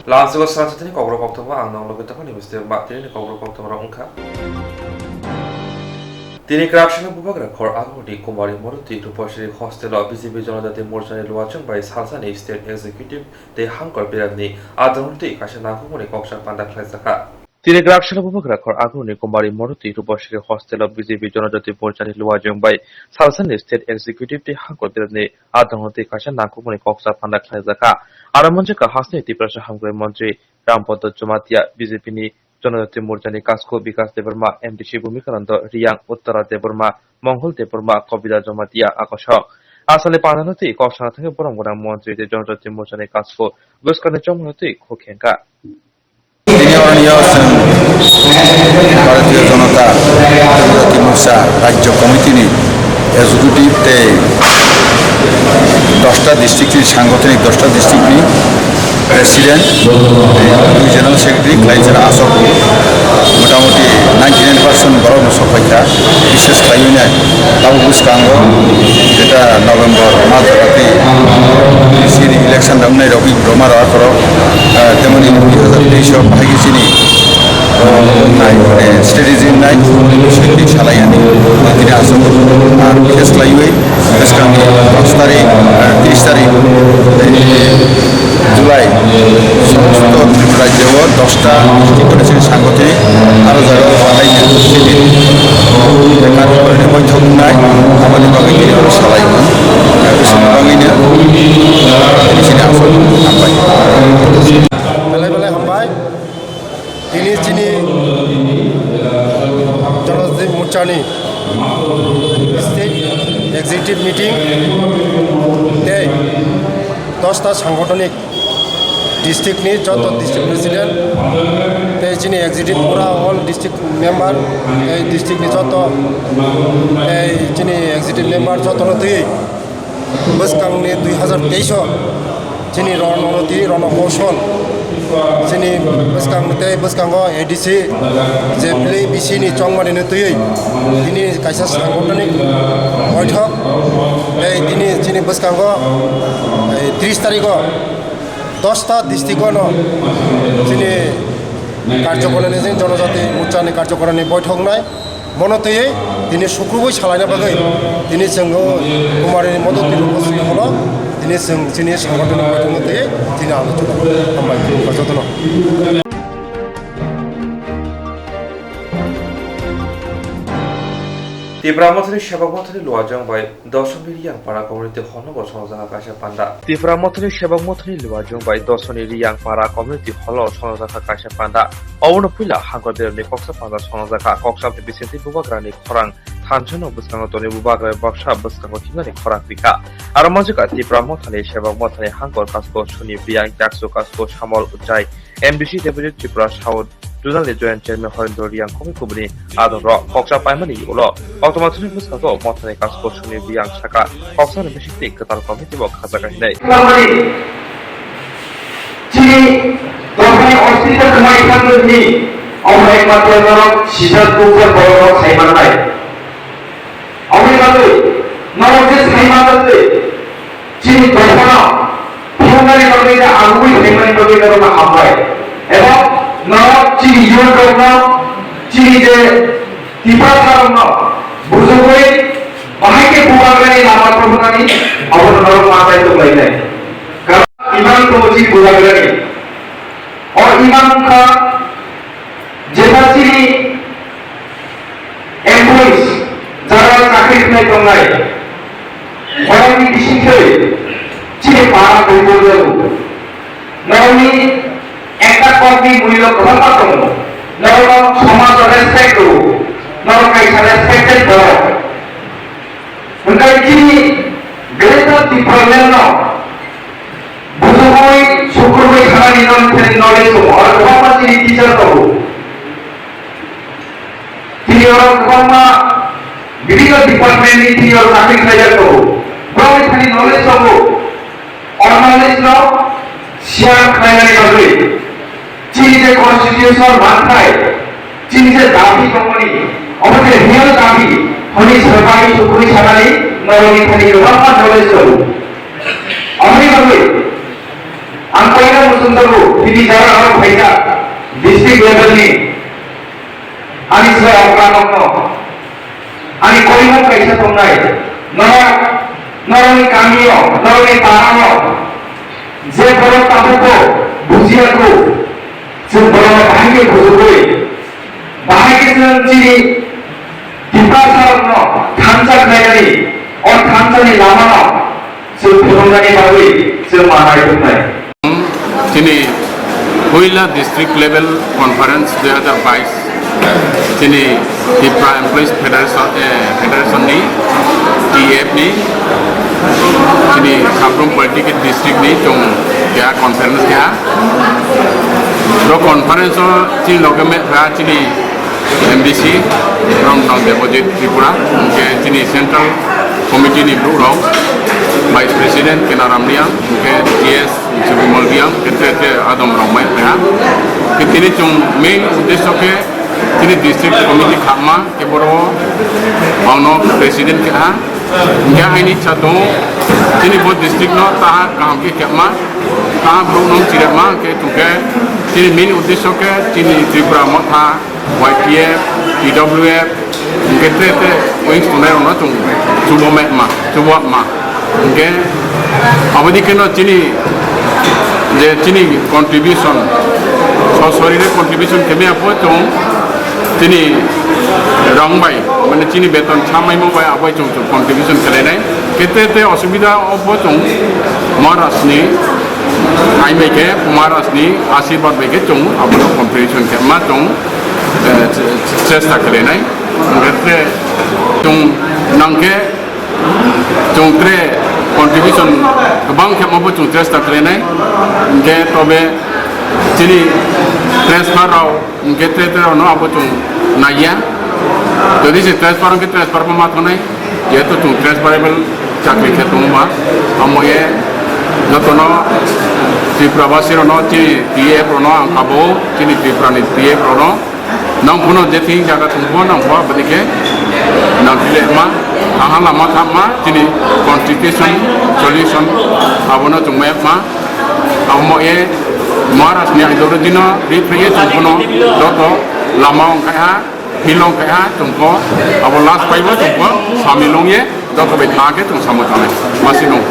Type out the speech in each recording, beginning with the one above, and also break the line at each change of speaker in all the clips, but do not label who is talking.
Langsung Swrangchati Kokborok Koktwma ang naulog University of Batini Kokborok Koktwma Ungka. Tini corruption bubagra khor agodi kumari moruti rupashri hostel of BJP Janajati Morchani Luachung by Salsani State Executive de Hankor Piradni Adonti Kashanakuni Koksha Panda Klasaka. Tini corruption bubagra khor agodi kumari moruti rupashri hostel of BJP Janajati Morchani Luachung by Salsani State Executive de Hankor Piradni Adonti Kashanakuni Koksha Panda Klasaka. Aramanjaka Hasni Tiprasha Hangre Montri Rampoto Jumatia BJP ni জনজাতি মোর্চানি কাসকো বিকাশ Debbarma MDC Bhumikananda Reang Uttara Debbarma মঙ্গল দেববর্মা কবিতা জমাতিয়া আকর্ষ আসলে পানানতি কসনা থেকে বরমগড়া মন্ত্রী জনজাতি মোর্চানি কাসকো বস্কানে চমনতি খোখেঙ্কা
ভারতীয় জনতা জনজাতি মোর্চা রাজ্য কমিটিনি executive তে 10টা ডিস্ট্রিক্টের সাংগঠনিক 10টা ডিস্ট্রিক্টনি প্রেসিডেন্ট দুই জেনারেল সেক্রেটারি ক্লাইজার আসক মোটামুটি 99% বড় সফাইকা বিশেষ খাইনে তাবু বুসকাঙ্গ যেটা নভেম্বর মাঝরাতে সিরি ইলেকশন দামনাই রবি রোমার আখর তেমনি 2023 বাহাগিছিনি নাই মানে স্ট্র্যাটেজি নাই সেটি সালাইয়ানি তিনি আসক আর বিশেষ খাইওই বুসকাঙ্গ 10 তারিখ 30 তারিখ জুলাই সমস্ত রাজ্যে 10টা ডিস্ট্রিক্ট সাংগঠনিক আরো জায়গা বাহাইনে কার্যকরী বৈঠক নাই আমাদের বাগাইনি সালাই বাগাইনে বেলায় বেলায় হামবাই তিনি চিনি জনজাতি মোর্চানি স্টেট এক্সিকিউটিভ মিটিং 10টা সাংগঠনিক ডিস্ট্রিক্টনি যত ডিস্ট্রিক্ট প্রেসিডেন্ট চিনি এক্সিকিউটিভ পুরা অল ডিস্ট্রিক্ট মেম্বার এই ডিস্ট্রিক্টনি যত এই চিনি এক্সিকিউটিভ মেম্বার যত নথি বসকাংনি 2023 চিনি রণনীতি রণকৌশল চিনি বসকাংতে বসকাঙ্গ এডিসি যে বিসিনি চংমানি নথি তিনি কাইসা সাংগঠনিক বৈঠক এই তিনি চিনি বসকাঙ্গ 30 তারিখ 10টা ডিস্ট্রিক্ট চিনি কার্যকরণী জনজাতি মোর্চানি কার্যকরণী বৈঠক নাই মনতেই তিনি শুক্রবই সালাইনা বাগৈ তিনি जों কুমারীর মদতনি উপস্থিত হলো তিনি जों চিনি সাংগঠনিক বৈঠক মতে তিনি আলোচনা হামবাই যতন
Tipramotri Shabamotri Luajong by Dosoni Yang Para Community Honor Sonaza Kasha Panda. Tipramotri Shabamotri Luajong by Dosoni Yang Para Community Holo Sonaza Kasha Panda. Owen Pila Hangoder Nikoxa Panda Sonazaka Coxa Vicente Bubagrani Korang Tanchano Buskanotoni Bubagra Baksha Buskamotina Korafika. Aramajika Tipramotri Shabamotri Hangor Casco Shuni Biang Jaxo Casco Shamal Ujai MDC Deputy Tipra Shawd Dunali Joint Chairman Horindori yang Komi Kubni Adoro Koksa Paimani Ulo Automatically Muskato Motane Casco Shuni Biang Shaka Koksa Mishiti Katar Committee of Kazaka Day.
Chini Domini Hospital Kumai Kanduni Omai Matero Shizar Kuka Boro Saimanai Omai Matu Northwest Saimanai Chini Domina Pumari Babida Angui Saimanai Babida Roma Ambai Eva Now, Chini Yorkona, Chini de Tipasarno, Buzugui, Mahake Bugagani, Lamakurani, our Mata to Lane. Iman Toji Bugagani, or Imanka, Jenasini, employees, Zara Sakit Metongai, Wani Dishike, Chini Para Bugulu, Naomi. একটা copy মূল্য গ্রহণ করব নরম সমাজ respect করব নরম কাইসা respected করব উনকাই চিনি গ্রেটার ডিপার্টমেন্ট বুঝবই শুক্রবই খানা নিয়ম থেকে নলেজ করব আর গ্রহণ চিনি টিচার করব চিনি ওর গ্রহণ বিভিন্ন ডিপার্টমেন্ট চিনি ওর চাকরি খাইয়া করব গ্রহণ খালি নলেজ করব অন নলেজ ন শেয়ার খাইয়া করবে Chini je constitution bantai, Chini je dabi company, আমাদের real dabi, হনি সরকারি চাকরি ছাড়াই নরনি খালি রহমান knowledge করব। আমি ভাবে ang पहिला मुसुंदरको तिनी जरा भैया डिस्ट्रिक्ट लेभलनि आणि सोय अवकानो आणि कोइनो कैसा तंनाय नरनि कामियो नरनि तारानो जे बर ताबुको बुजियाको जों बर बाहायके बुजुगै बाहायके जों जिनि दिपासारनो थामसा खायनानि अ थामसानि लामानो जों फोरोंनायनि बागै जों मानाय दंनाय
Sini Huila District Level Conference 2022 Sini Hipra Employees Federation ni TF ni Sini Sabrum Political District ni Jong Kaya Conference kaya Pro Conference Sini Lokamet kaya Sini MDC From Deposit Tripura Sini Central Committee ni Blue Rock Vice President Kena Ramliang TS Subimol Biang Ketre Adam Ramai ya Ketini Chung main uddesho ke Sini District Committee Khama Kokborok Auno President kena Nggak ini satu Sini buat district no taha kaham ke kema taha belum nom cirema ke tuke Sini main uddesho ke Sini Tripura Motha YPF TWF Ketre wings tunai ono chung Subomet ma Subot ma Oke, abadi kena cini, je cini contribution, sorry contribution kami apa cong, cini rangbai, mana cini beton camai mau bayar apa cong contribution kelene, kita asubida apa cong, maras ni, ai mereka maras ni, asirbat mereka cong, apa contribution kema cong, cesta kelene, kita cong nangke Jong tre contribution kebang ke mampu jong tres tak lene, ke tobe jadi transfer rau, ke tre no apa jong naya, jadi si transfer ke transfer pemat mana, yaitu jong transferable cakri ke tumba, amoye jotono si pravasi rono si tie rono angkabo, jadi si prani tie rono, nang puno jadi jaga tumbo nang puah bedike, nang pilih ma. Aha lama sama jadi constitution solution abono cuma ma amo ye maras ni itu dino di pria cumpono doto lama orang kaya hilong kaya cumpo abo last five cumpo samilong ye doto betake cung samutane masih nong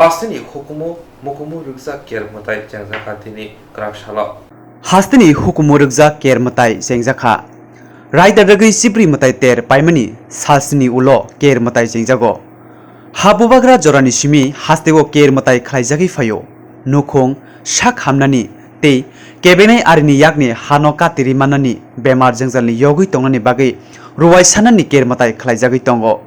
Hastini hukumu mukumu ruksa kier mutai jangsa katini krakshala
Hastini hukumu rukza ker matai sengjaka Raida ragui sipri matai ter paimani salsini ulo ker matai sengjago Habubagra jorani simi hastego ker matai khlaijagi phayo nukhong shak hamnani te kebene arini yakni hano katiri manani bemar jengjalni yogui tongnani bagai ruwai sanani ker matai khlaijagi tongo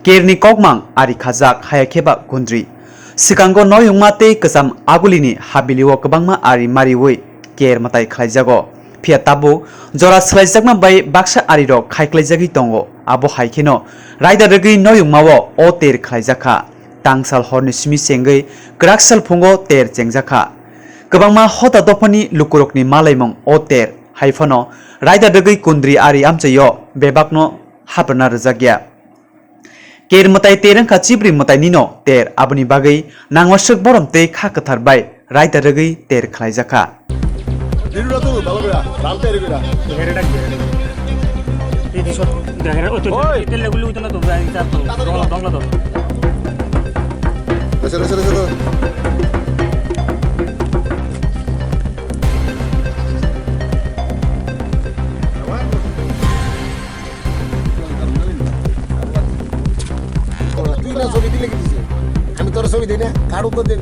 kerni kokmang ari khajak hayakheba gundri sikango noyungma te kesam agulini habiliwo kebangma ari mariwoi ker matai khlaijago phia tabu jora slaijakma bai baksa ariro khaiklaijagi tongo abo haikeno raida ragui noyungmawo o ter khlaijaka tangsal horni simi sengei kraksal phungo ter chengjaka kobangma hota dopani lukurokni malaimong o ter haifano raida ragui kundri ari amchayo bebakno hapna rajagya ker matai terang ka chibri matai nino ter abuni bagai nangwasuk borom te kha kathar bai raida ragui ter khlaijaka
Dirulah tu, bawa gula, rantai gula.
Gerak. Ini shot gerak. Oh tu, itu lagu itu na tu, kita tu, dong lah tu.
Satu. Tu ina sobi di lagi sih. Kami terus sobi deh, kado kau deh.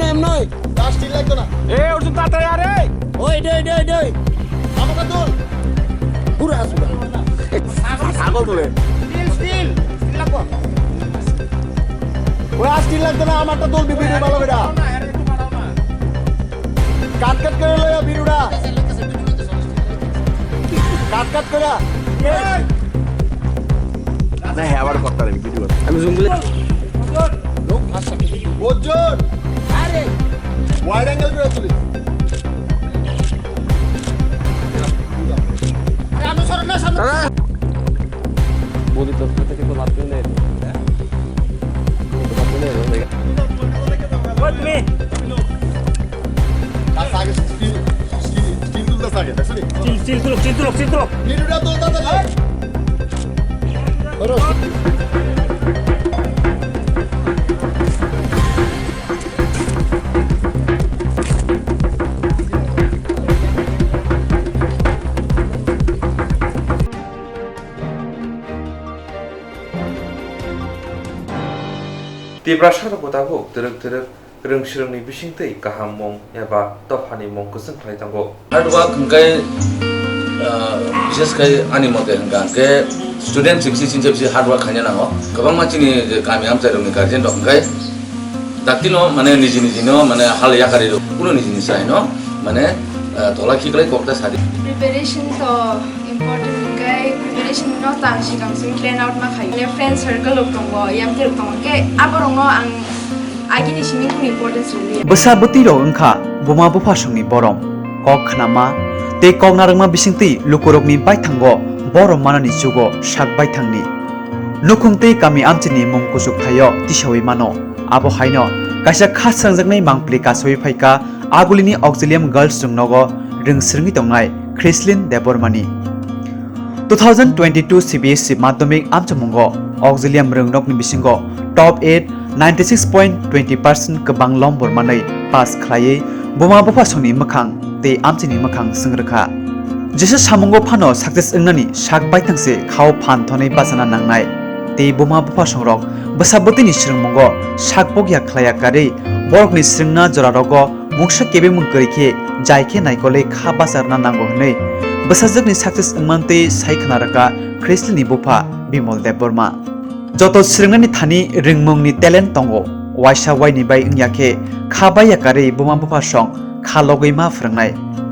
Emnoy. Gas still like tu na.
Urus tata ya re.
Oi, doi. Apa betul? Pura sudah. Sagol tu le. Still lagu. Wah, still like tu na. Amat tu biru bala beda. Cut kere lo ya biru da. Cut kere. Nah, abar kota ni biru. Kami zoom boleh. Look, asal. Bojor. Wide angle করে তুলি
ওই তুমি চিল তুলক
Tibrashar Botabok, Dirk, Rungshirni Bishingte, Kahamong, Eva, Topani Monkus and Claytango.
hard work kai bises kai ani mote hangka ke student siksi sinjepsi hard work khanya nango kabang machini kami am chairung ni guardian dok kai datino mane niji no mane hal yakari ro kuno niji sai no mane thola khiklai kokta sadi
preparation to important kai preparation no tang sikam sim plan out ma khai ne friend circle of tongo yam tir tong ke aborong no ang agini simi kun importance really
Besabuti ro engkha buma bufa sungni borom kok khnama te kok narangma bisingti lukurokni baithango borom manani jugo sak baithangni nukungte kami amchini mungkusuk thayo tisawi mano abo haino kaisa khas sangjaknai mangpli kasoi phaika agulini auxilium girls jungnogo ringsrngi tongnai Chrislin Debormani 2022 CBSE madhyamik amchamungo auxilium rungnokni bisingo top 8 96.20% kebang lombor manai pass khlai buma bufa sungni makhang te amchini makhang singrakha jesa samungo phano success engnani sak baithangse khau phan thonai basana nangnai te buma bufa songrok basabotini srungmongo sakbogya khlaya kare borokni srungna jorarogo muksa kebe mungkirike jaike naikole kha basarna nango hnei basajakni success engmante saikhnaraka Chrislini bufa Bimol Deborma joto srungnani thani ringmungni talent tongo waisa waini bai ingyake khabaya kare buma bufa song khalogoi ma phrangnai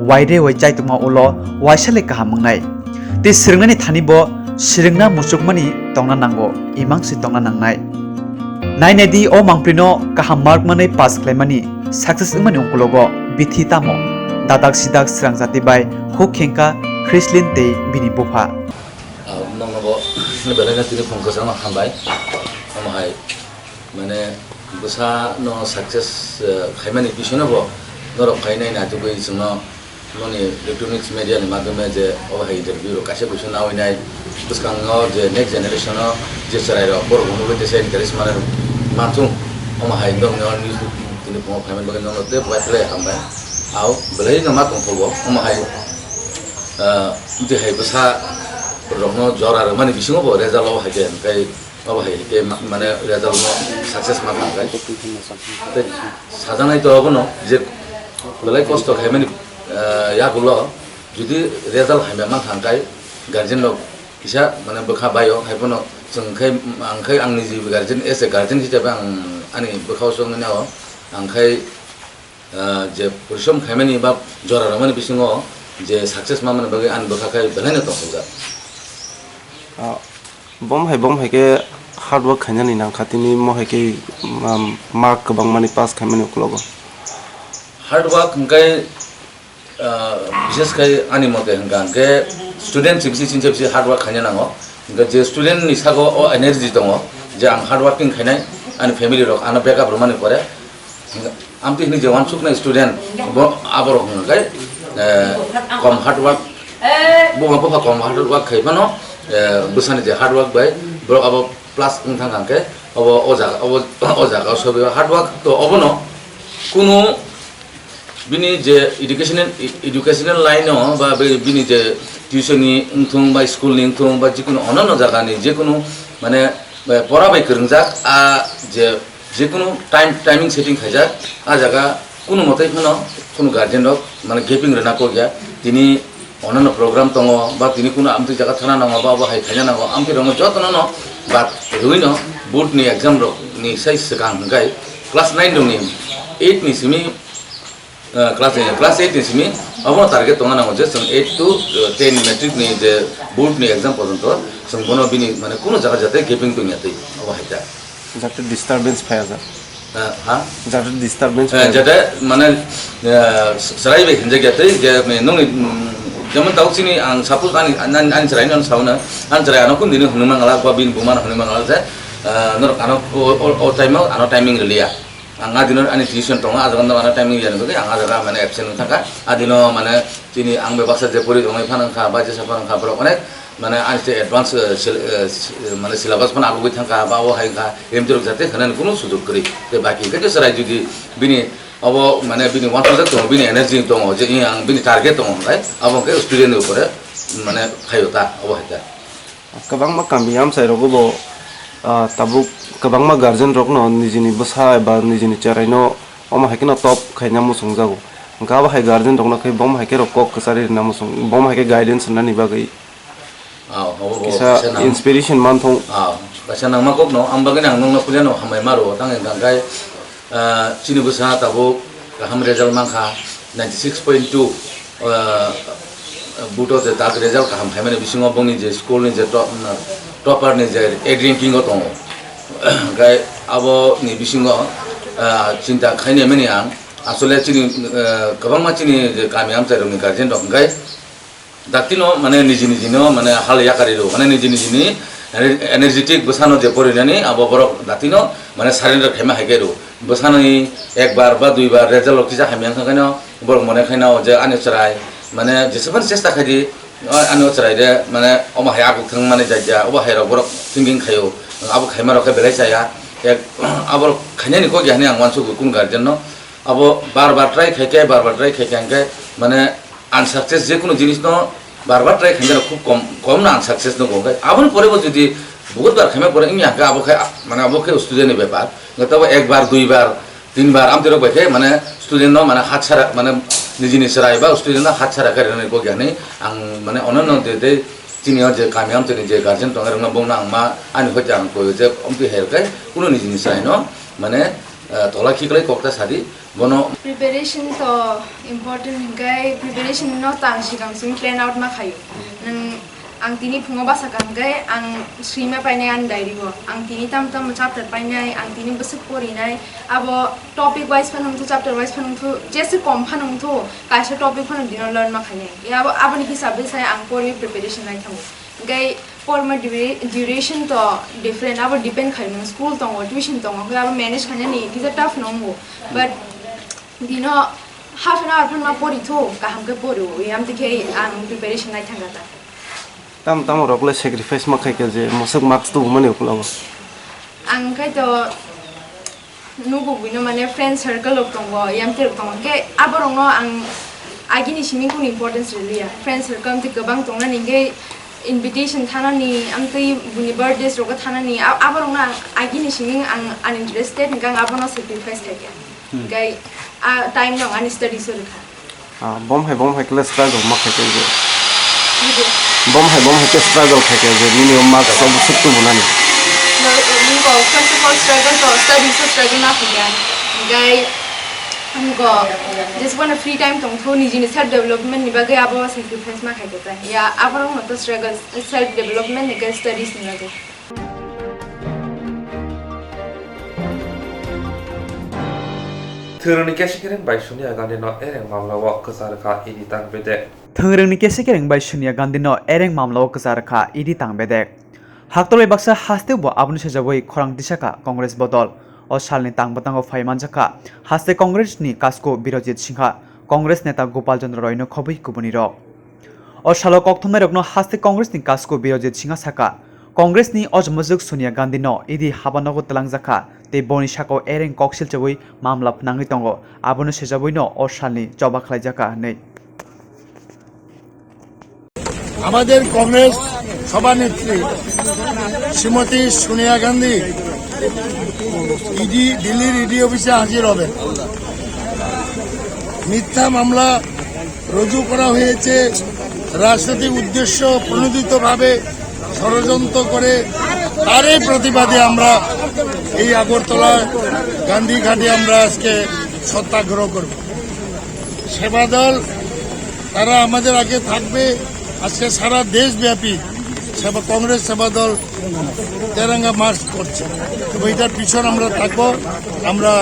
waire wai chaituma ulo waisale kahamungnai te srungnani thani bo srungna musukmani tongna nango imangsi tongna nangnai nainedi o mangprino kaham mark manai pass claimani success mani ongkologo bithi tamo dadak sidak Swrangchati bai khokhenka Chrislin te bini bufa
nongo belena tini focus ang hambai amahai mane busa no success khaimani bishona bo norok khainai na tu goi sino noni electronics media ni madhyame je o hai interview kashe bishona oinai buskang no je next generation no je charai ro bor gonu te sen teres mane matung amahai dong no news tini po khaimani bagan no te batle hambai au belai no ma tong thobo amahai de hai busa rongno jora mani bisingo bo result lo hagen kai aba hai ke mane result no success ma kai te sajanai to abono je belai kosto khaimani ya gulo judi result haime ma thangkai guardian lo kisa mane bokha bayo haipono jengkai angkai angni ji guardian as a guardian hisabe ang ani bokhau song ne o angkai je purishom khaimani ba jora mani bisingo je success ma mane bagi an bokha kai belai na to hoga
bom hai ke hard work khanya ni nang khatini mo hai ke mark kabang mani pass khamani uklogo
hard work kai bises kai ani mote hangkan ke student sibsi sinjepsi hard work khanya nango ga je student ni sago o energy tongo je ang hard working khainai ani family rok ana backup romani pore amti ni je wan sukna student abor kai kom hard work bo kom hard work khai bano busani je hard work bai bro abo plus ungthang kangke abo oja sobe hard work to obono kuno bini je educational line no ba bini je tuition ni ungthung ba school ni ungthung ba jikuno onano jaga ni jekuno mane pora bai kringjak a je kuno timing setting khaijak a jaga kuno motai phano kuno guardian rok mane gaping rena ko gya tini onano program tongo ba tini kuno amti jaga thana nango ba hai khanya nango amti rongo jotono no ba ruino board ni exam ro ni sai sekang ngai class 9 dong ni 8 ni simi class 8 ni simi abo target tonga nango je 8 to 10 metric ni je board ni exam porjonto sangbono bini mane kuno jaga jate gaping to nyate abo haita
jate disturbance phaya ja
ha
jate disturbance
jate mane sarai be hinja gyate je me nong যেমন তাও চিনি আং suppose আনি চালাই নন সাউনা আন চালাই আনো কোন দিন হনুমাংলা বা বিন বুমান হনুমাংলা যে নর আনো ও টাইমাव আনো টাইমিং রেলিয়া आं आदिनो आंनि टिउसन दङ आजागन माने टाइमिं जानो गए आं आजागा माने एबसेन्ट थाका आदिनो माने दिनै आं बे बाक्सा जे परि दङ फानांखा बा जे साफानांखा फोराव अनेक माने आं जे एडभान्स माने सिलेबास फोन आगुबै थांखा बा ओ हायखा एमतिर जाते होनानै कुनु सुजुग करि जे बाकी के सराय जुदि बिनि अब माने बिनि 1% दङ बिनि एनार्जी दङ जे आं बिनि टार्गेट दङ राइट अब के स्टुडेन्ट उपरे माने खायता अब हायता
गोबां मा कामियाम साइरगो tabuk kabangma garden rokno nijini basa ba nijini charaino oma hakina top khaina musung jago ga ba hai garden rokno khai bom haike rokok kasari na musung bom haike guidance na ni bagai kisa inspiration man thong
kasa nang makok no ambaga nang nong pulia no hamai maro tang gangai chini basa tabuk ham result mangkha 96.2 buto de tag result ka ham phaimane bisingo bongni je school ni je topper ni je a ranking otong gai abo ni bisingo cinta khaine meni ang asole chini kabangma chini je kami am chai roni garden dok gai datino mane niji no mane hal yakari ro mane niji ni energetic bosano je porinani abo borok datino mane surrender khema haike ro bosano ni ekbar ba duibar result okija hamyang khano borok mone khaina je ani charai mane jeseban chesta khadi ano charai de mane oma haya ku thang mane jaja oba hayra borok thinking khayo abo khaima ro kha belai saya ek abo khanyani ko gyani ang wansu kun garden no abo bar try khake bar try khake angke mane unsuccess je kono jinis no bar try khanja খুব কম না unsuccess no gongai abon pore bo jodi বহুত বার খামে পরে ইমি আকা abo khay মানে abo khay student ni ব্যাপার গতবা একবার দুইবার তিনবার আমতেরক বাইকে মানে স্টুডেন্ট no মানে হাত ছাড়া মানে निजिनि सराय बा स्टुडेन्टआ हात छारा करेने को ज्ञानी आं माने अनन दे चिनिया जे कामियाम चनि जे गार्जियन दङ रंग बंना आं मा आनि होजा आं को जे अमति हेरकै कुनो निजिनि सराय न माने तला खिकलै कोक्ता सादि बनो
प्रिपरेशन तो इम्पोर्टेन्ट गाय प्रिपरेशन न तां सिगांसिम प्लेन आउट मा खायो नों आं दिनै फुङाव बासा गांगाय आं स्ट्रीमा पाइनाय आं डायरिबो आं दिनै ताम चैप्टर पाइनाय आं दिनै बसु परिनाय अब टपिक वाइज फनंथु चैप्टर वाइज फनंथु जेसे कम फनंथु कासे टपिक फन दिन लर्न मा खाने या अब आबनि हिसाबै साय आं परि प्रिपरेशन लाइ थामु गाय फरमा ड्यूरेशन तो डिफरेंट अब डिपेंड खायो स्कूल दङ ट्यूशन दङ अब मैनेज खाने नि इज टफ नंगो बाट दिनो हाफ एन आवर फनमा परिथु गाहामके परो याम तिखे आं प्रिपरेशन लाइ थांगाता
tam rokle sacrifice ma khai ke je mosak marks tu mane ukulaw
ang kai to nugo bino mane friend circle of tongbo yam ter tong ke aborong no ang agini simin kun importance really ya friend circle te gabang tongna ninge invitation thana ni am tei buni birthdays roga thana ni aborong na agini simin ang uninterested ngang abono sacrifice take gai time no an study sur kha
bom hai class struggle ma khai ke je bom hai ke struggle khai ke je minimum marks sob suktu bunani
no ni go first of all struggle to study so struggle na kya gai हमको just want a free time tong thoni jini self development ni bagai abo sacrifice ma khai keta ya aborong to struggle self development ni studies ni lage
थोरनि केसिकेरें bye सुनिया गांधी न एरें मामलाव कसारखा इदि तांबेदे
थोरनि केसिकेरें bye सुनिया गांधी न एरें मामलाव कसारखा इदि तांबेदे हाक्तरबाय बाक्सा हास्तेबो आबुनि सेजाबै खरां दिसाखा कांग्रेस बदल o salni tangbatango phaimanjaka haste congress ni kasko birojit singha congress neta gopal chandra roy no khobui kubuni rok o salo Koktwma rokno haste congress ni kasko birojit singha saka congress ni ojmojok sonia gandhi no idi habanogo talangjaka te boni sako ereng koksil chawui mamla phnangi tongo abono sejabui no o salni joba khlaijaka nei
আমাদের কংগ্রেস সভানেত্রী শ্রীমতী সোনিয়া গান্ধী দিল্লির ED অফিসে হাজির হবেন মিথ্যা মামলা রুজু করা হয়েছে রাজনৈতিক উদ্দেশ্য প্রণোদিতভাবে ষড়যন্ত্র করে তারই প্রতিবাদে আমরা এই আগরতলা গান্ধী ঘাটে আমরা আজকে সত্যাগ্রহ করব সেবাদল তারা আমাদের আগে থাকবে আজকে সারা দেশব্যাপী কংগ্রেস সেবাদল তেরঙ্গা মার্চ করছে তো এইটার পিছনে আমরা থাকবো আমরা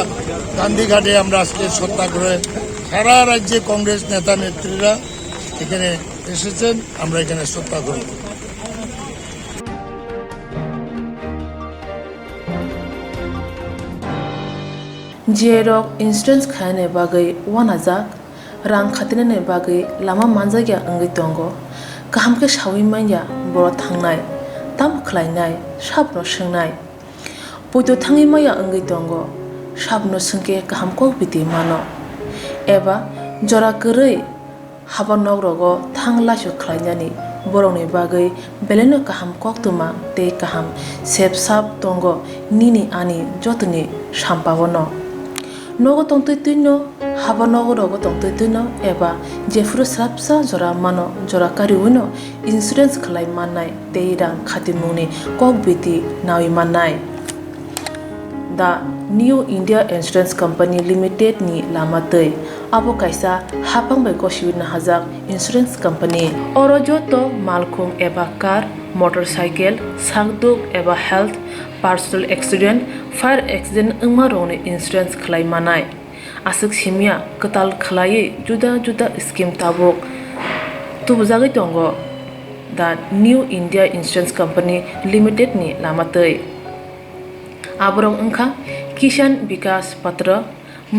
গান্ধীঘাটে আমরা আজকে সত্যাগ্রহে সারা রাজ্যে কংগ্রেস নেতা নেত্রীরা এখানে এসেছেন আমরা এখানে শ্রদ্ধা করি।
Jerok insurance khane bagai wanajak rang khatinane bagai lama manjagya angai tongo kaham ke shawi manya boro thangnai tam khlainai sabno swngnai poito thangi maya angai tongo sabno sungke kaham ko biti mano eba jora korei habanok rogo thangla su khlainani boroni bagai beleno kaham koktwma te kaham sep sap tongo nini ani jotoni sampawono nogo tongtoi tuino haba nogo rogo tongtoi tuino eba jefuru srapsa jora mano jora kariuno insurance khlai mannai tei rang khatimuni kokbiti nawi mannai the New India Insurance Company Limited ni lamatei abo kaisa hapang bai kosibina hajak insurance company oro joto malkhung eba car motorcycle sakduk eba health personal accident fire accident ungma rone insurance khlai manai asuk simia katal khlai juda juda scheme tabok tubujagai tongo the New India Insurance Company Limited ni lamatei aborong ungkha Kisan Vikas Patra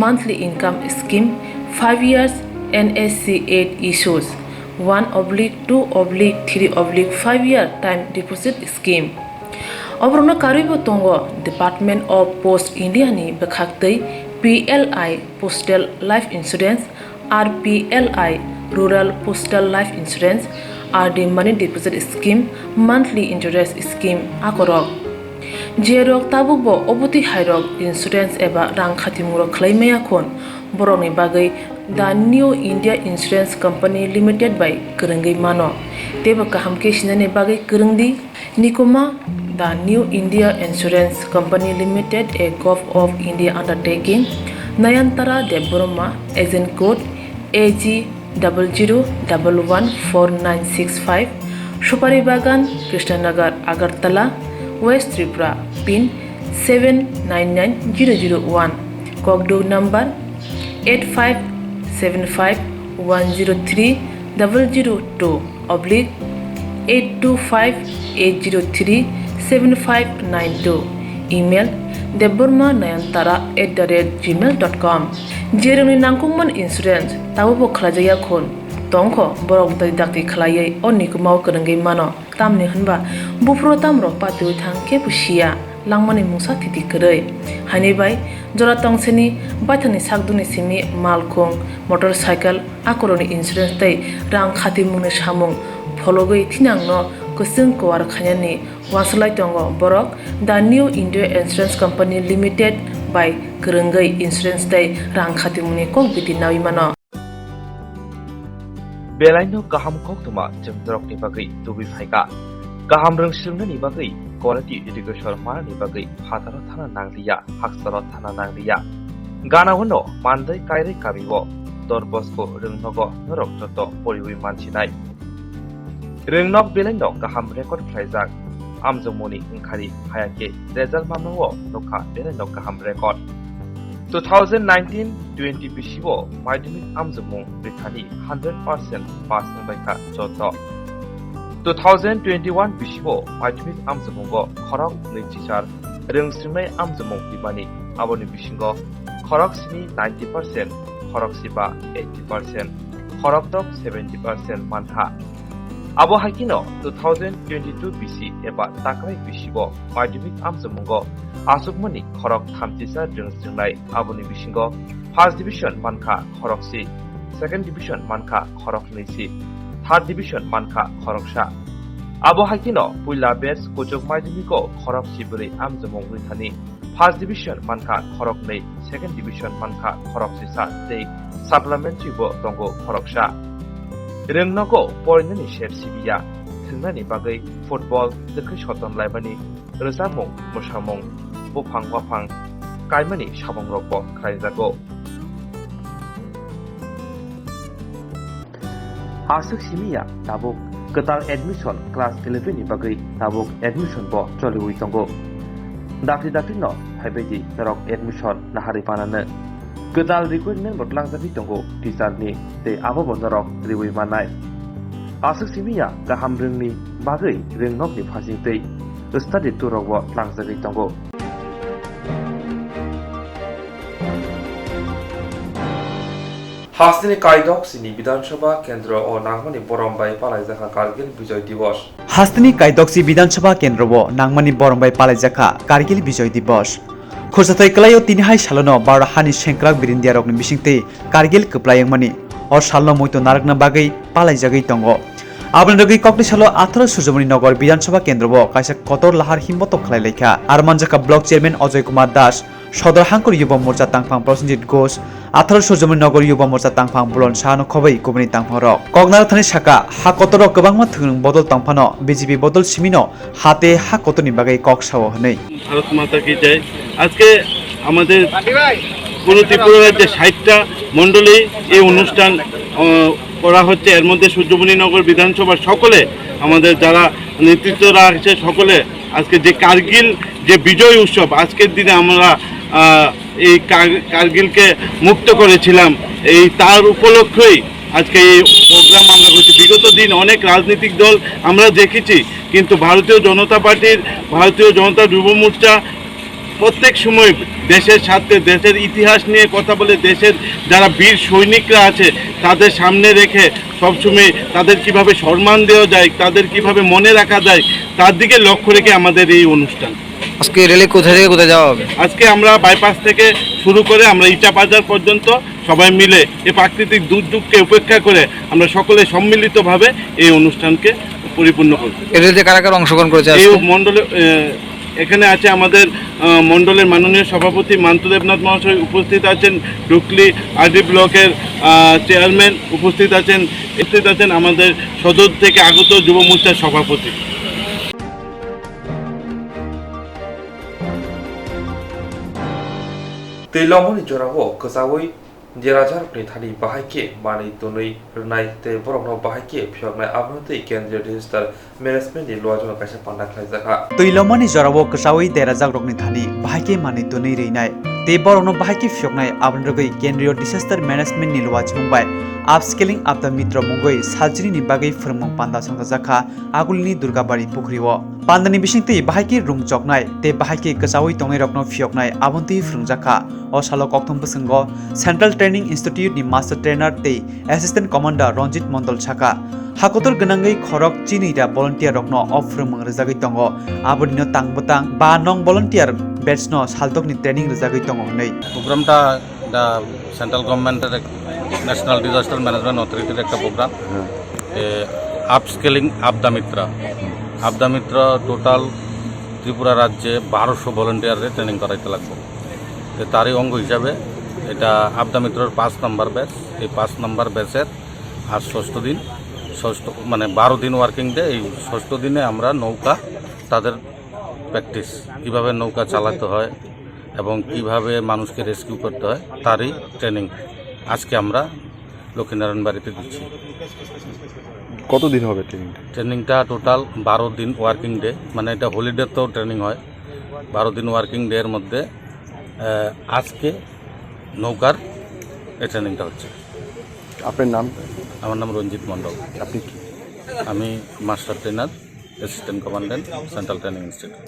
monthly income scheme 5 years NSC 8 issues 1/2/3/5 year time deposit scheme Obrona karibo tongo Department of Post India ni bekhaktei PLI Postal Life Insurance RPLI Rural Postal Life Insurance RD Money Deposit Scheme Monthly Interest Scheme akorok Jerok tabubo obuti hairok insurance eba rang khatimuro khlaimaya khon boroni bagai the New India Insurance Company Limited by Kurungai mano teba kaham ke sinane bagai kurungdi nikoma the New India Insurance Company Limited a Gov of India undertaking Nayantara Deborma agent code AG 00114965 Supari Bagan Krishnanagar Agartala West Tripura pin 799001 Kokdo number 8575102825-825-803-7592 email debormanayantara@gmail.com jeroni nangkungman insurance tabubo khlajaya khon tongkho borok dai dakti khlaiye onikumau kurungai mano tamni hanba bufro tamro patu thang ke pusia langmani musa thiti korei hani bai jora tongseni baithani sakduni simi malkhung motorcycle akoroni insurance tai rang khatimuni samung phologoi thinangno kusung kwar khanyani waslai tongo borok the New India Insurance Company Limited by Kurungai Insurance tai rang khatimuni kokbiti nawi mano
Belaino kaham koktwma jemdrok ni bagai tubi phaika kaham rungsungna ni bagai quality education mana ni bagai phataro thana nanglia haksaro thana nanglia gana hono mandai kaire kabibo dorbosko rungnogo norok joto poriwi manchinai rungnok belaino kaham record phlaijak amjomoni ungkhari hayake result mamno nokha belaino kaham record 2019-20 bisibo madhyamik amjamung rithani 100% pass nangbaika joto 2021 bisibo madhyamik amjamungo khorok neichar rungsrimnai amjamung tibani aboni bisingo khorok sini 90% khorok siba 80% khorok dok 70% mantha abo hakino 2022 bisi eba takrai bisibo madhyamik amjamungo asukmani khorok thamtisa rungsringnai aboni bisingo first division mankha khoroksi second division mankha khorok neisi third division mankha khoroksa abo hakino puila batch kochok madhyamiko khorok siburi amjamung rithani first division mankha khorok nei second division mankha khoroksi sa tei supplementary bo tongo khoroksa rungnago porinani share sibiya thungnani bagai football dekhe shoton laibani rojamung mosamung bufang wafang kaimani sabangrokbo khlaijago asuk simia tabuk ketal admission class 11 ni bagai tabuk admission bo choliwi tongo dakli no haibedi tarok admission nahari panane ketal recruitment botlang jabi tongo teacher ni te abo bondarok riwi manai Asuk simiya gaham rungni bagai rengnokni phasingtei study turogwo tlangjagui tongo. Hasni Kaidok sini Bidansabha Kendra o Nangmani Borombai Palaijaka Kargil Bijoy Divos.
Hastini Kaidoksi Bidansabha Kendra Nangmani Borombai Palaijaka Kargil Bijoy Divos. Khursatai Kalayo Tinhai Salono Bara Hani Shenkrak Birindia Rokni Bishingte Kargil Kuplayangmani or Shalno Muito Narakna Bagai Palaijagai Tongo. Abandagi Kokli Shalo Athro Sujamani Nogor Bidansabha Kendra Kaisa Kotor Lahar Himmoto Khlailekha Armanjaka Block Chairman Ajay Kumar Das Sodor Hankor Yuba Morcha Tangphang Prosenjit Ghosh 18 Sujamani Nogor Yuba Morcha Tangphang Bulon Shano Khobai Kubani Tangphang Kognar Thani Shaka Hakotoro Kabangma Thung Bodol Tangphano BJP Bodol Simino Hate Hakotoni Bagai Kok Shawo Hnei
Bharat মাতা কি জয় আজকে আমাদের পুরো ত্রিপুরা রাজ্যে 60টা মণ্ডলে এই অনুষ্ঠান করা হচ্ছে এর মধ্যে সূর্যমণিনগর বিধানসভার সকলে আমাদের যারা নেতৃত্বরা আছে সকলে আজকে যে কারগিল যে বিজয় উৎসব আজকের দিনে আমরা এই কারগিলকে মুক্ত করেছিলাম এই তার উপলক্ষেই আজকে এই প্রোগ্রাম আমরা করছি বিগত দিন অনেক রাজনৈতিক দল আমরা দেখেছি কিন্তু ভারতীয় জনতা পার্টির ভারতীয় জনতা যুব মোর্চা প্রত্যেক সময় দেশের স্বার্থে দেশের ইতিহাস নিয়ে কথা বলে দেশের যারা বীর সৈনিকরা আছে তাদের সামনে রেখে সবসময় তাদের কিভাবে সম্মান দেওয়া যায় তাদের কিভাবে মনে রাখা যায় তার দিকে লক্ষ্য রেখে আমাদের এই অনুষ্ঠান
আজকে রেলে কোথা থেকে কোথায় যাওয়া হবে
আজকে আমরা বাইপাস থেকে শুরু করে আমরা ইটা বাজার পর্যন্ত সবাই মিলে এই প্রাকৃতিক দুর্যোগকে উপেক্ষা করে আমরা সকলে সম্মিলিতভাবে এই অনুষ্ঠানকে পরিপূর্ণ করব
রেলে কারা কারা অংশগ্রহণ করেছে
এই মণ্ডলে এখানে আছে আমাদের মণ্ডলের মাননীয় সভাপতি মান্তু দেবনাথ মহাশয় উপস্থিত আছেন ডুকলি আরডি ব্লকের চেয়ারম্যান উপস্থিত আছেন আমাদের সদর থেকে আগত যুব মোর্চার সভাপতি
Teilomoni Jorawo Kazawi Dirajar Nithani Bahake Mani Tunui Runai Te Borokno Bahake Pyongnai Abnoti Kendra Digital Management di Luajon Kasha Panda Klaizaka.
Teilomoni Jorawo Kazawi Derajak Rokni Thani Bahake Mani Tunui Rinai Te Borokno Bahake Pyongnai Abnoti Kendra Disaster Management ni Luaj Mumbai Upscaling of the Mitra Mungoi Sajini ni Bagai Firmong Panda Sangazaka Agulini Durgabari Pukriwo Pandani Bishingti Bahake Rung Choknai Te Bahake Kazawi Tongai Rokno Pyongnai Abonti Frungjaka Osalo Koktwma Sango Central Training Institute ni Master Trainer Te Assistant Commander Ranjit Mondol Chaka Hakotor Ganangai Khorok Chini da Volunteer Rokno Ofrumang Rezagai Tongo Abodino Tangbotang Ba Nong Volunteer Batch no Saltok ni Training Rezagai Tongo Nei
প্রোগ্রামটা দা central গভর্নমেন্টের national disaster management অথরিটির একটা programme upscaling আবদা মিত্র total Tripura রাজ্যে 1200 ভলান্টিয়ারের training করাইতে লাগবে তারই অঙ্গ হিসাবে এটা আবদা মিত্রর 5 নম্বর ব্যাচ এই 5 নম্বর ব্যাচের আর ষষ্ঠ মানে 12 দিন ওয়ার্কিং ডে এই ষষ্ঠ দিনে আমরা নৌকা তাদের প্র্যাকটিস কীভাবে নৌকা চালাতে হয় এবং কিভাবে মানুষকে রেস্কিউ করতে হয় তারই ট্রেনিং আজকে আমরা লক্ষ্মীনারায়ণ বাড়িতে দিচ্ছি
কতদিন হবে
ট্রেনিংটা টোটাল 12 দিন ওয়ার্কিং ডে মানে এটা হলিডেতেও ট্রেনিং হয় 12 দিন ওয়ার্কিং ডে এর মধ্যে আজকে নৌকার এই ট্রেনিংটা হচ্ছে
আপনার নাম
আমার নাম রঞ্জিত মণ্ডল
আপনি কি
আমি master trainer assistant commandant central training institute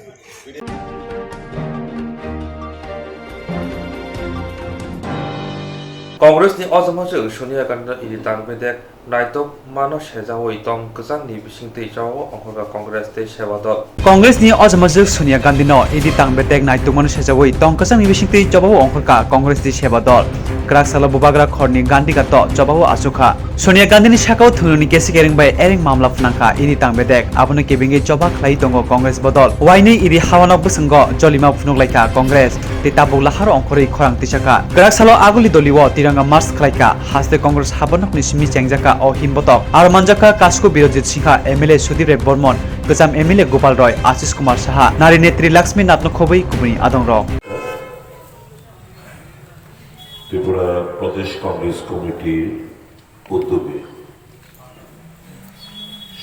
Congress ni Ozamajo Sonia Gandhi Idi Tangbedek Naitok Mano Shezawoi Tom Kazang ni Bishingte Jawo Onhoga Congress Te Shevadol
Congress ni Ozamajo Sonia Gandhi no Idi Tangbedek Naitok Mano Shezawoi Tom Kazang ni Bishingte Jawo Onhoga Congress Te Shevadol Krak Sala Bubagra Khorni Gandhi Gato Jawo Asuka Sonia Gandhi ni Shakao Thununi Kesi Kering by Ering Mamla Phnangka Idi Tangbedek Abono Kebinge Joba Khlai Tongo Congress Bodol Waini Idi Hawanok Busungo Jolima Phunuglaika Congress Te Tabuk Lahar Onkhori Khorang Tisaka Krak Salo Aguli Doliwo Tiranga Mars Khlaika Haste Congress Habanok ni Simi Chengjaka O Himbotok Armanjaka Kasko Birojit Singha MLA Sudhir Bormon Gojam MLA Gopal Roy Ashish Kumar Saha Nari Netri Lakshmi Natno Khobei Kubni Adong Ro
Tripura Pradesh Congress কমিটির উদ্যোগে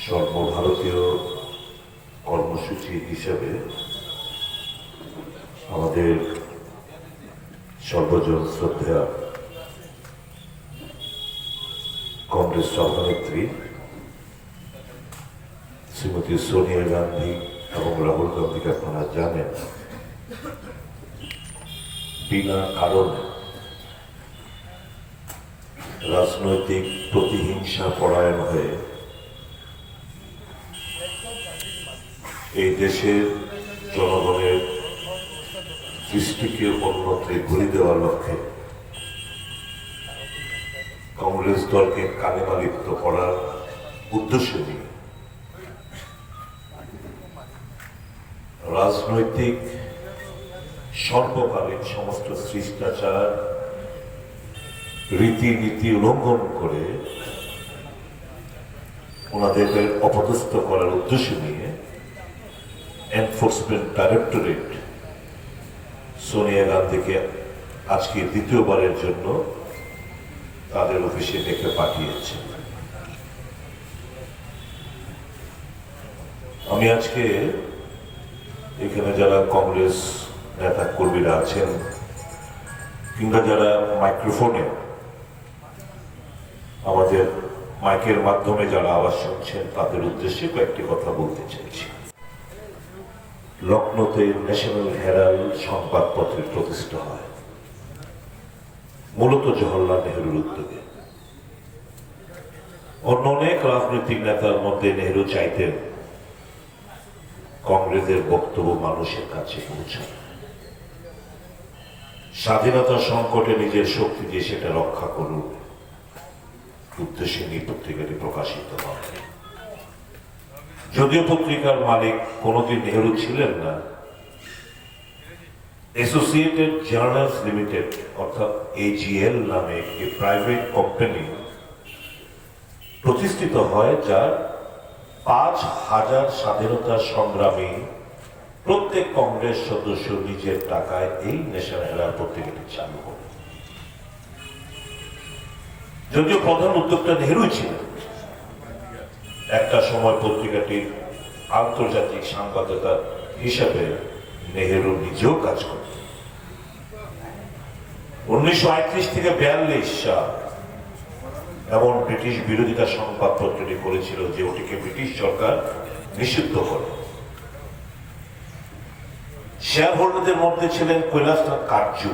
সর্বভারতীয় কর্মসূচি হিসাবে আমাদের সর্বজন শ্রদ্ধা কংগ্রেস সভানেত্রী শ্রীমতী সোনিয়া গান্ধী এবং রাহুল গান্ধীকে আপনারা জানেন বিনা কারণে রাজনৈতিক প্রতিহিংসা পরায়ণ হয়ে এই দেশের জনগণের দৃষ্টিকে অন্যত্রে ঘুরে দেওয়ার লক্ষ্যে কংগ্রেস দলকে কালিমালিপ্ত করার উদ্দেশ্য নিয়ে রাজনৈতিক সর্বকালীন সমস্ত শিষ্টাচার রীতিনীতি উল্লঙ্ঘন করে ওনাদের অপদস্থ করার উদ্দেশ্য নিয়ে এনফোর্সমেন্ট ডাইরেক্টরেট সোনিয়া গান্ধীকে আজকে দ্বিতীয়বারের জন্য তাদের অফিসে ডেকে পাঠিয়েছে। আমি আজকে এখানে যারা কংগ্রেস নেতা কর্মীরা আছেন কিংবা যারা মাইক্রোফোনে আমাদের মাইকের মাধ্যমে যারা আওয়াজ শুনছেন তাদের উদ্দেশ্যে কয়েকটি কথা বলতে চাইছি। লখনৌতে ন্যাশনাল হেরাল্ড সংবাদপত্রের প্রতিষ্ঠা হয় মূলত জওহরলাল নেহরুর উদ্যোগে। অন্য অনেক রাজনৈতিক নেতার মধ্যে নেহরু চাইতেন কংগ্রেসের বক্তব্য মানুষের কাছে পৌঁছায়, স্বাধীনতা সংকটে নিজের শক্তি দিয়ে সেটা রক্ষা করুন উদ্দেশ্যে নিয়ে পত্রিকাটি প্রকাশিত হয়। যদিও পত্রিকার মালিক কোনোদিন নেহরু ছিলেন না, অ্যাসোসিয়েটেড জার্নালস লিমিটেড অর্থাৎ এজিএল নামে একটি প্রাইভেট কোম্পানি প্রতিষ্ঠিত হয়, যার ৫,০০০ স্বাধীনতা সংগ্রামী প্রত্যেক কংগ্রেস সদস্য নিজের টাকায় এই ন্যাশনাল হেরাল্ড পত্রিকাটি চালু করে। যদিও প্রধান উদ্যোক্তা নেহরু ছিলেন, একটা সময় পত্রিকাটির আন্তর্জাতিক সাংবাদিকতা হিসাবে নেহেরু নিজেও কাজ করতেন। ১৯৩৮ থেকে ৪২ সাল এমন ব্রিটিশ বিরোধিতা সংবাদপত্রটি করেছিল যে ওটিকে ব্রিটিশ সরকার নিষিদ্ধ করে। শেয়ার হোল্ডারদের মধ্যে ছিলেন কৈলাসনাথ কাটজু,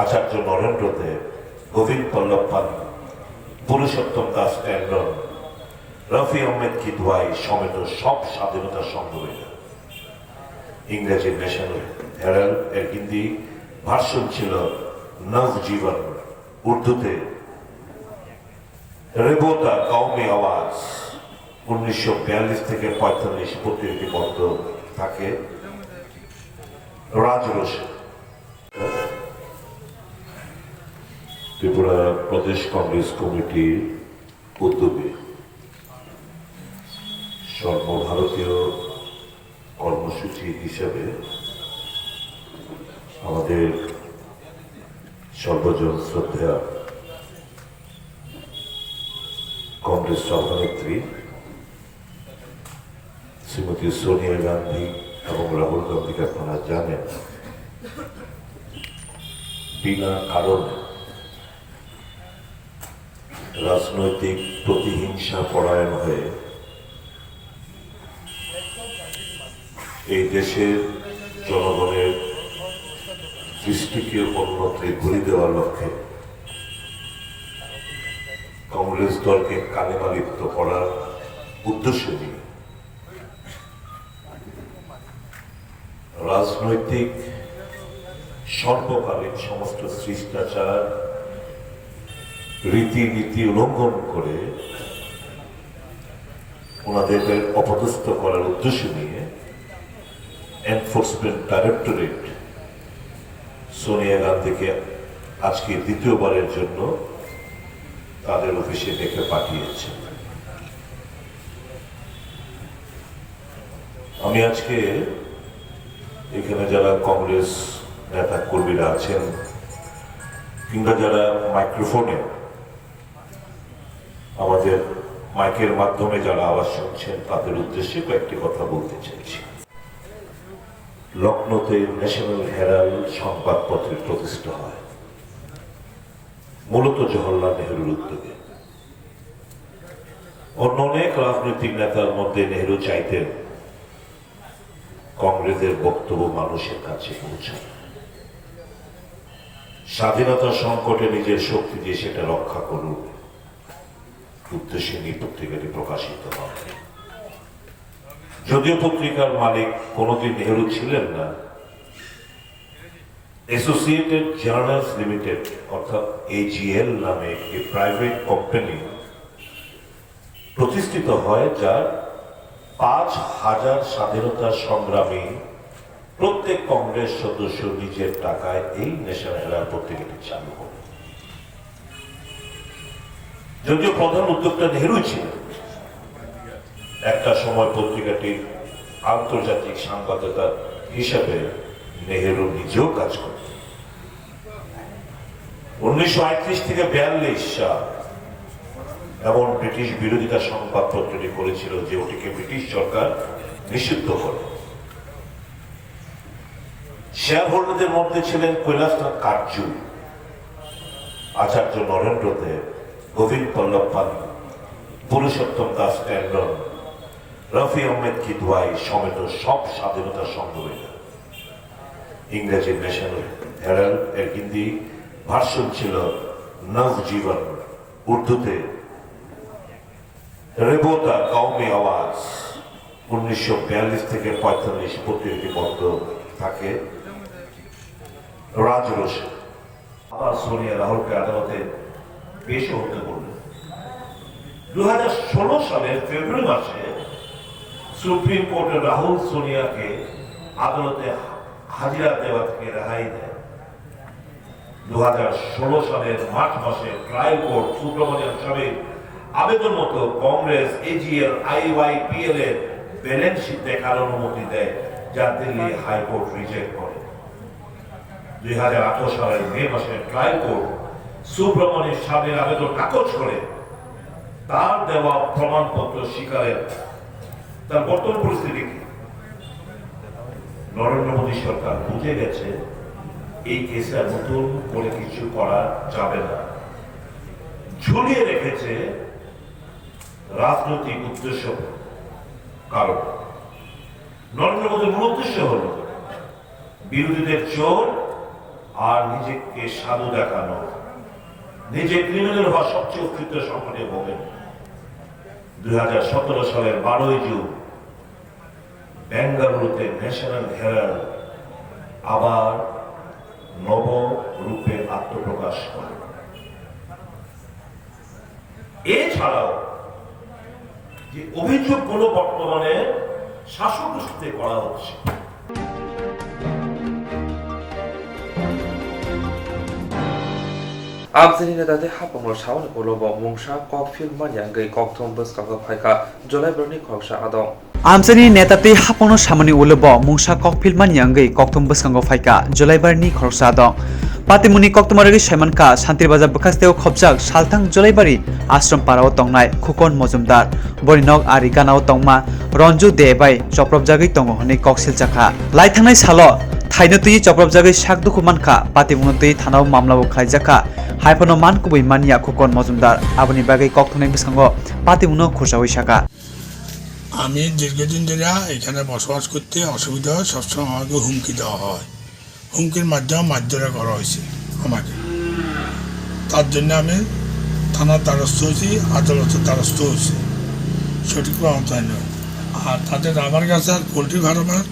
আচার্য নরেন্দ্র দেব, গোবিন্দ বল্লভ পান্ত, পুরুষোত্তম দাস ট্যান্ডন, রফি আহমেদ কিদওয়াই সমেত সব স্বাধীনতা সংগ্রামীরা। ইংরেজি ন্যাশনাল হেরাল্ড এর হিন্দি ভার্সন ছিল নবজীবন, উর্দুতে রেবোতা কওমি আওয়াজ। ১৯৪২ থেকে ৪৫ পত্রিকাটি বন্ধ থাকে। রাজরোশন ত্রিপুরা প্রদেশ কংগ্রেস কমিটির উদ্যোগে সর্বভারতীয় কর্মসূচি হিসাবে আমাদের সর্বজন শ্রদ্ধা কংগ্রেস সভানেত্রী শ্রীমতী সোনিয়া গান্ধী এবং রাহুল গান্ধীকে আপনারা জানেন বিনা কারণে রাজনৈতিক প্রতিহিংসা পরায়ণ হয়ে এই দেশের জনগণের দৃষ্টিকে অন্যত্রে ঘুরে দেওয়ার লক্ষ্যে কংগ্রেস দলকে কালিমালিপ্ত করার উদ্দেশ্য নিয়ে রাজনৈতিক সর্বকালীন সমস্ত শিষ্টাচার রীতিনীতি উল্লঙ্ঘন করে ওনাদের অপদস্থ করার উদ্দেশ্য নিয়ে এনফোর্সমেন্ট ডাইরেক্টরেট সোনিয়া গান্ধীকে আজকে দ্বিতীয়বারের জন্য তাদের অফিসে ডেকে পাঠিয়েছে। আমি আজকে এখানে যারা কংগ্রেস নেতা কর্মীরা আছেন কিংবা যারা মাইক্রোফোনে আমাদের মাইকের মাধ্যমে যারা আওয়াজ শুনছেন তাদের উদ্দেশ্যে কয়েকটি কথা বলতে চাইছি। লখনৌতে ন্যাশনাল হেরাল্ড সংবাদপত্রের প্রতিষ্ঠা হয় মূলত জওহরলাল নেহরুর উদ্যোগে। অন্য অনেক রাজনৈতিক নেতার মধ্যে নেহরু চাইতেন কংগ্রেসের বক্তব্য মানুষের কাছে পৌঁছায়, স্বাধীনতার সংকটে নিজের শক্তি দিয়ে সেটা রক্ষা করুন উদ্দেশ্যে নিয়ে পত্রিকাটি প্রকাশিত হয়। যদিও পত্রিকার মালিক কোনোদিন নেহরু ছিলেন না, অ্যাসোসিয়েটেড জার্নালস লিমিটেড অর্থাৎ AGL নামে একটি প্রাইভেট কোম্পানি প্রতিষ্ঠিত হয়, যার 5,000 স্বাধীনতা সংগ্রামী প্রত্যেক কংগ্রেস সদস্য নিজের টাকায় এই ন্যাশনাল হেরাল্ড পত্রিকাটি চালু হয়। যদিও প্রধান উদ্যোক্তা নেহরু ছিলেন, একটা সময় পত্রিকাটির আন্তর্জাতিক সাংবাদিকতা হিসাবে নেহরু নিজেও কাজ করতেন। 1938 থেকে 42 সাল এমন ব্রিটিশ বিরোধিতা সংবাদপত্রটি করেছিল যে ওটিকে ব্রিটিশ সরকার নিষিদ্ধ করে। শেয়ার হোল্ডারদের মধ্যে ছিলেন কৈলাসনাথ কাটজু, আচার্য নরেন্দ্র দেব, গোবিন্দ পল্লব পাল, পুরুষোত্তম দাস ট্যান্ডন, রফি আহমেদ কিদওয়াই সমেত সব স্বাধীনতা সংগ্রামীরা। ইংরেজি ন্যাশনাল হেরাল্ড এর হিন্দি ভার্সন ছিল নবজীবন, উর্দুতে রেবোতা কওমি আওয়াজ। 1942 থেকে 45 পত্রিকাটি বন্ধ থাকে। রাজরোষে আবার সোনিয়া রাহুলকে আদালতে পেশ হতে বললেন। 2016 সালের ফেব্রুয়ারি মাসে সুপ্রিম কোর্টে রাহুল সোনিয়াকে আদালতে হাজিরা দেওয়া থেকে রেহাই দেয়। 2016 সালের মার্চ মাসে ট্রায়াল কোর্ট সুব্রমণিয়াম স্বামীর আবেদন মতো কংগ্রেস AGL IYPL এর ব্যালেন্স শিট দেখার অনুমতি দেয়, যা দিল্লি হাইকোর্ট রিজেক্ট করে। 2018 সালের মে মাসে ট্রায়াল কোর্ট সুব্রমণিয়াম স্বামীর আবেদন নাকচ করে তার দেওয়া প্রমাণপত্র স্বীকারের। তার বর্তমান পরিস্থিতি কি? নরেন্দ্র মোদী সরকার বুঝে গেছে এই কেসে নতুন করে কিছু করা যাবে না, ঝুলিয়ে রেখেছে রাজনৈতিক উদ্দেশ্য। কারণ নরেন্দ্র মোদীর মূল উদ্দেশ্য হল বিরোধীদের চোর আর নিজেকে সাধু দেখানো, নিজে ক্রিমিনাল হওয়া সবচেয়ে অস্তিত্ব সংকটে ভোগেন। 2017 সালের 12 জুন বেঙ্গালুরুতে ন্যাশনাল হেরাল্ড আবার নব রূপে আত্মপ্রকাশ করে। এছাড়াও যে অভিযোগগুলো বর্তমানে শাসক গোষ্ঠীতে করা হচ্ছে,
Amzini dati hapanglo shawan ulobo mungsha kok film manyangai Koktwma bwskang phaika July berni khoksha adong.
Amzini netate hapono samani ulobo mungsha kok film manyangai Koktwma bwskang phaika July berni khoksha adong. Patimuni Koktwma regi Saimanka Shantirbajar bwkhasteo khobjak salthang Julaibari ashram parao tongnai Khukon Mojumdar Borinok ari ganao tongma Ronju Debai choprobjagui tongo honi koksil chakha laithangnai salo thainotui choprobjagui sakduku manka patimunotui thanao mamlabo khaijaka haipano mankubui mania Khukon Mojumdar aboni bagai Koktwma bwskango patimuno khursawi saka
আমি দীর্ঘদিন ধরে এখানে বসবাস করতে অসুবিধা হয়, সবসময় আমাকে হুমকি দেওয়া হয়, হুমকির মাধ্যমে মারধর করা হয়েছে আমাকে। তার জন্য আমি থানার দ্বারস্থ হয়েছি, আদালতের দ্বারস্থ হয়েছি, সঠিক প্রমাণ নয়। আর তাদের আমার কাছে আর পোলট্রি ফার্মের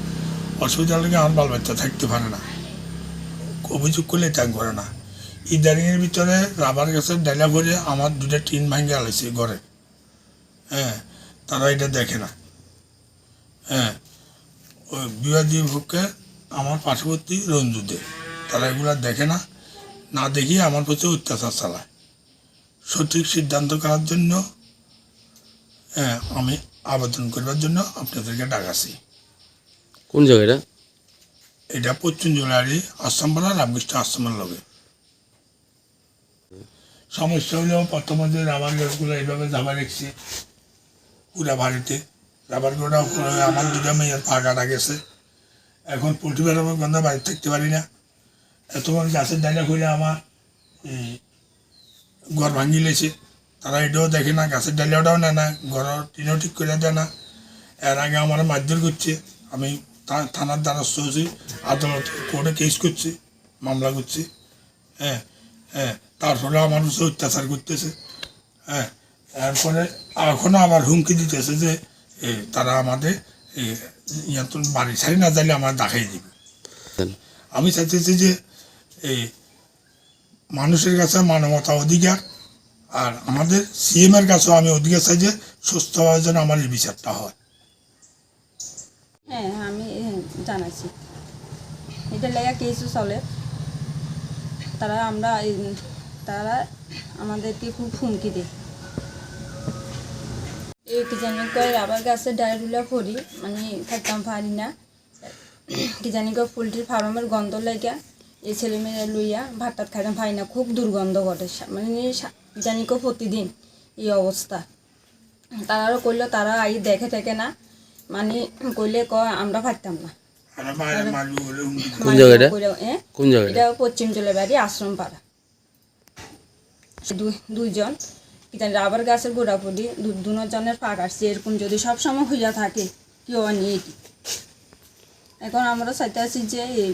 অসুবিধা লেগে আমার বাল বাচ্চা থাকতে পারে না, অভিযোগ করলে ত্যাগ করে না। ইদারিংয়ের ভিতরে রাবার গাছের ডাইলা ভরে আমার 2টা টিন ভাঙে আলাইছে ঘরে। হ্যাঁ, তারা এটা দেখে না। হ্যাঁ, ওই বিবাদী পক্ষে আমার পার্শ্ববর্তী রঞ্জুদে তারা এগুলো দেখে না, না দেখিয়ে আমার প্রতি অত্যাচার চালায়। সঠিক সিদ্ধান্ত করার জন্য আমি আবেদন করবার জন্য আপনাদেরকে ডাকাছি।
কোন জায়গাটা?
এটা পশ্চিম জুলারি আসামপাড়া রামকৃষ্ণ আশ্রমের লগে। সমস্যা হলেও প্রথমে রাবার গাছগুলো এইভাবে জামা রেখেছি পুরা বাড়িতে। রাবার গাছটা আমার 2টা মেয়ের পা কাটা গেছে। এখন পোলট্রি ফার্মের গন্ধ বাড়িতে থাকতে পারি না। এত গাছের ডাইলা করে আমার ঘর ভাঙি লেছে। তারা এটাও দেখে না, গাছের ডালিয়াটাও নেয় না, ঘরের টিনও ঠিক করে দেয় না। এর আগে আমার মারধর করছে, আমি থানার দ্বারস্থ হয়েছি, আদালতে কোর্টে কেস করছি, মামলা করছি। হ্যাঁ হ্যাঁ, তারপরে আমার উপরে অত্যাচার করতেছে। হ্যাঁ, এরপরে এখনও আবার হুমকি দিতেছে যে তারা আমাদের বাড়ি ছাড়ি না যাইলে আমার দেখাই দিবে। আমি চাইতেছি যে এই মানুষের কাছে মানবতা অধিকার, আর আমাদের সিএম এর কাছেও আমি অধিকার চাই যে সুস্থভাবে যেন আমার এই বিচারটা হয়।
হ্যাঁ, আমি জানাইছি এটা লেগা কিছু চলে, তারা আমাদেরকে খুব হুমকি দেয়। এই কি জানি করে আবার গাছে ডায়রুলা পড়ি, মানে থাকতাম পারি না। কি জানি করে পোলট্রির ফার্মের গন্ধ লেগা এই ছেলেমেয়েরা লইয়া ভাত টাত খাইতাম পারি না, খুব দুর্গন্ধ ঘটে। মানে জানি কো প্রতিদিন এই অবস্থা। তারাও করলে তারা আই দেখে থাকে না, মানে কইলে আমরা পারতাম না।
কোন জায়গাটা? কোন জায়গা?
এটা পশ্চিম জলবাড়ি আশ্রম পাড়া। দুইজন কি জানি রাবার গাছের গোড়াপড়ি দুজনের ফাঁক আসছে, এরকম যদি সবসময় হইয়া থাকে কি নিয়ে কি। এখন আমরা চাইতে আছি যে এই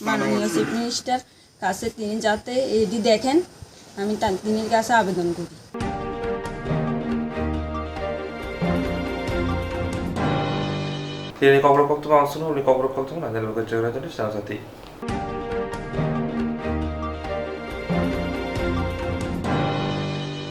মাননীয় চিফ মিনিস্টার কাছে তিনি যাতে এটি দেখেন, আমি তিনির কাছে আবেদন করি।
Koktwma, Swrangchati.